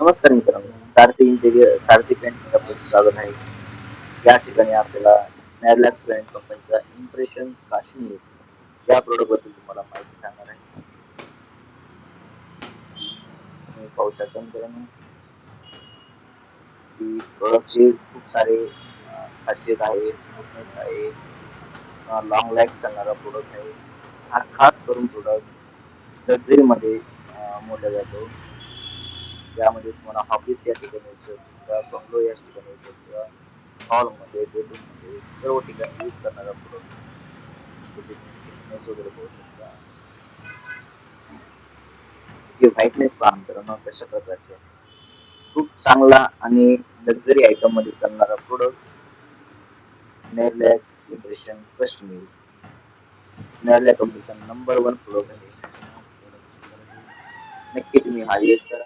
नमस्कार मित्रांनो, सारथी पेंटमध्ये आपलं स्वागत आहे. या ठिकाणी आपल्याला नेरलॅक पेंट कंपनीचा इम्प्रेशन काश्मीर या प्रोडक्ट बद्दल तुम्हाला माहिती सांगणार आहे. तुम्ही पाहू शकता मित्रांनो की प्रोडक्टचे खूप सारे खासियत आहे, स्मूथनेस आहे, लॉंग लाईफ चालणारा प्रोडक्ट आहे. हा खास करून प्रोडक्ट लक्झरीमध्ये मोडला जातो. यामध्ये तुम्हाला ऑफिस या ठिकाणी येऊ शकतो किंवा बंगलो या ठिकाणी येऊ शकतो, हॉलमध्ये, बेडरूममध्ये सर्व ठिकाणी यूज करणारा प्रोडक्ट. त्याची थिकनेस वगैरे पाहू शकता. त्याची व्हाईटनेस पहा मित्रांनो कशा प्रकारची आहे. खूप चांगला आणि लक्झरी आयटम मध्ये चालणारा प्रोडक्ट नेरलॅक इम्प्रेशन काश्मीर. नेरलॅक कंपनीचा नंबर 1 प्रोडक्ट आहे. नक्की तुम्ही हा यूज करा.